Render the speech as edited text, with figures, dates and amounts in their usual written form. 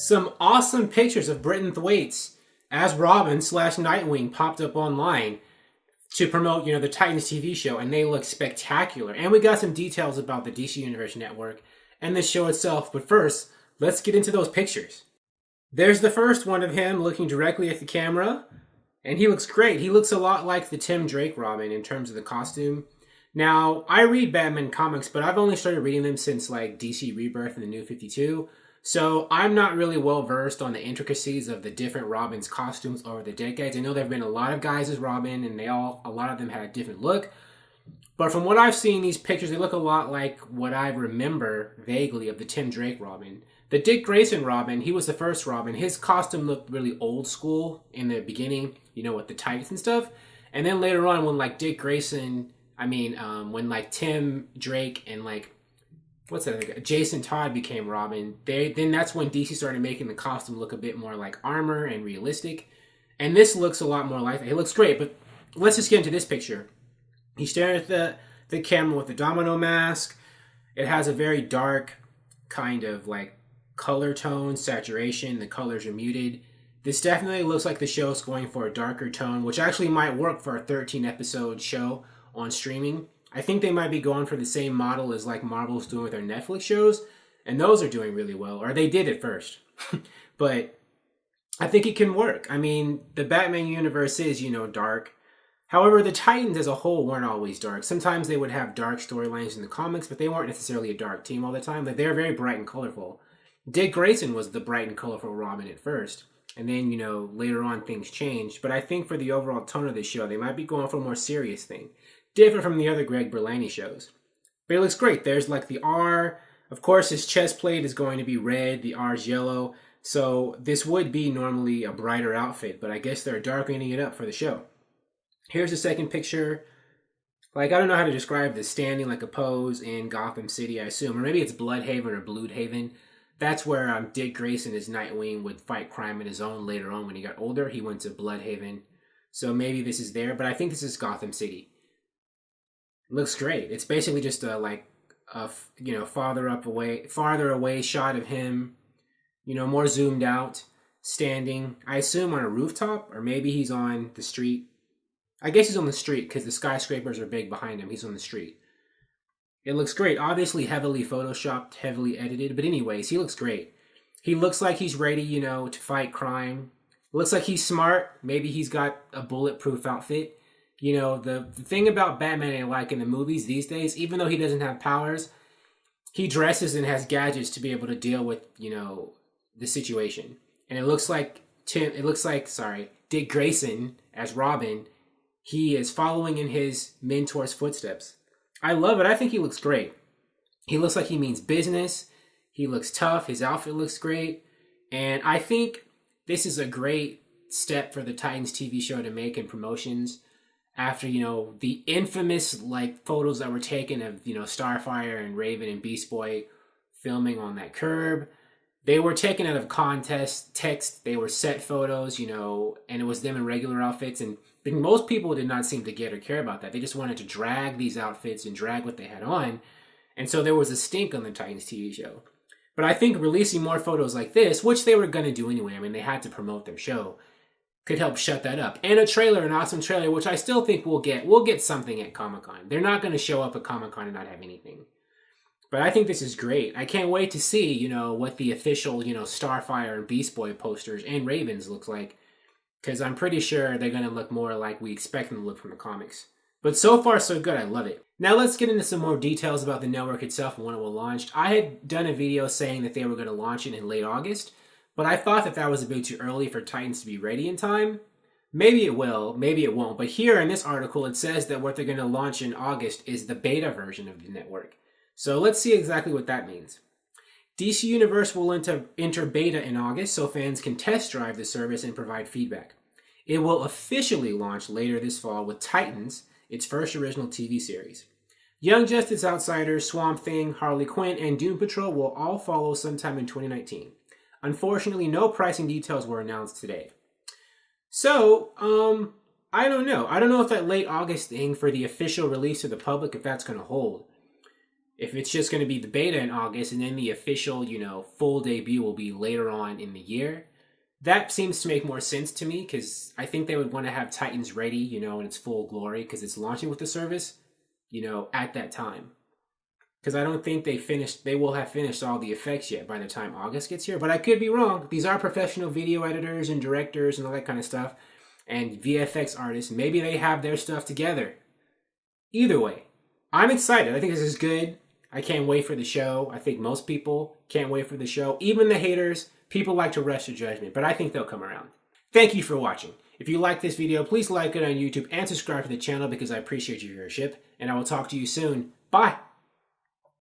Some awesome pictures of Brenton Thwaites as Robin slash Nightwing popped up online to promote, the Titans TV show, and they look spectacular. And we got some details about the DC Universe Network and the show itself. But first, let's get into those pictures. There's the first one of him looking directly at the camera, and he looks great. He looks a lot like the Tim Drake Robin in terms of the costume. Now, I read Batman comics, but I've only started reading them since like DC Rebirth and the New 52. So I'm not really well versed on the intricacies of the different Robin's costumes over the decades. I know there have been a lot of guys as Robin, and a lot of them had a different look. But from what I've seen, these pictures, they look a lot like what I remember vaguely of the Tim Drake Robin. The Dick Grayson Robin, he was the first Robin. His costume looked really old school in the beginning, with the tights and stuff. And then later on, when like Dick Grayson, when like Tim Drake and like what's that? Jason Todd became Robin. Then that's when DC started making the costume look a bit more like armor and realistic. And this looks a lot more like that. It looks great, but let's just get into this picture. He's staring at the camera with the domino mask. It has a very dark kind of like color tone, saturation. The colors are muted. This definitely looks like the show's going for a darker tone, which actually might work for a 13-episode show on streaming. I think they might be going for the same model as like Marvel's doing with their Netflix shows, and those are doing really well, or they did at first. But I think it can work. The Batman universe is, dark. However, the Titans as a whole weren't always dark. Sometimes they would have dark storylines in the comics, but they weren't necessarily a dark team all the time. Like, they were very bright and colorful. Dick Grayson was the bright and colorful Robin at first. And then, later on things changed. But I think for the overall tone of the show, they might be going for a more serious thing. Different from the other Greg Berlanti shows. But it looks great. There's like the R. Of course, his chest plate is going to be red. The R is yellow. So this would be normally a brighter outfit, but I guess they're darkening it up for the show. Here's the second picture. Like, I don't know how to describe this. Standing like a pose in Gotham City, I assume. Or maybe it's Bloodhaven or Bloodhaven. That's where Dick Grayson as Nightwing would fight crime on his own later on when he got older. He went to Bloodhaven. So maybe this is there, but I think this is Gotham City. Looks great. It's basically just a farther away shot of him, more zoomed out, standing, I assume on a rooftop, or maybe he's on the street. I guess he's on the street because the skyscrapers are big behind him. He's on the street. It looks great. Obviously heavily photoshopped, heavily edited, but anyways, he looks great. He looks like he's ready, to fight crime. Looks like he's smart. Maybe he's got a bulletproof outfit. The thing about Batman I like in the movies these days, even though he doesn't have powers, he dresses and has gadgets to be able to deal with, the situation. And it looks like Dick Grayson as Robin, he is following in his mentor's footsteps. I love it. I think he looks great. He looks like he means business. He looks tough. His outfit looks great. And I think this is a great step for the Titans TV show to make in promotions. After, the infamous, photos that were taken of, Starfire and Raven and Beast Boy filming on that curb. They were taken out of text. They were set photos, and it was them in regular outfits. And most people did not seem to get or care about that. They just wanted to drag these outfits and drag what they had on. And so there was a stink on the Titans TV show. But I think releasing more photos like this, which they were going to do anyway, they had to promote their show, could help shut that up. And a trailer, an awesome trailer, which I still think we'll get. We'll get something at Comic-Con. They're not going to show up at Comic-Con and not have anything. But I think this is great. I can't wait to see, what the official, Starfire and Beast Boy posters and Ravens looks like. Because I'm pretty sure they're going to look more like we expect them to look from the comics. But so far, so good. I love it. Now let's get into some more details about the network itself and when it will launch. I had done a video saying that they were going to launch it in late August. But I thought that was a bit too early for Titans to be ready in time. Maybe it will, maybe it won't. But here in this article, it says that what they're going to launch in August is the beta version of the network. So let's see exactly what that means. DC Universe will enter beta in August so fans can test drive the service and provide feedback. It will officially launch later this fall with Titans, its first original TV series. Young Justice Outsiders, Swamp Thing, Harley Quinn, and Doom Patrol will all follow sometime in 2019. Unfortunately, no pricing details were announced today. So, I don't know. I don't know if that late August thing for the official release to the public, if that's going to hold. If it's just going to be the beta in August and then the official, full debut will be later on in the year, that seems to make more sense to me, because I think they would want to have Titans ready, in its full glory, because it's launching with the service, at that time. Because I don't think they will have finished all the effects yet by the time August gets here. But I could be wrong. These are professional video editors and directors and all that kind of stuff, and VFX artists. Maybe they have their stuff together. Either way, I'm excited. I think this is good. I can't wait for the show. I think most people can't wait for the show. Even the haters, people like to rush to judgment, but I think they'll come around. Thank you for watching. If you like this video, please like it on YouTube and subscribe to the channel, because I appreciate your viewership, and I will talk to you soon. Bye!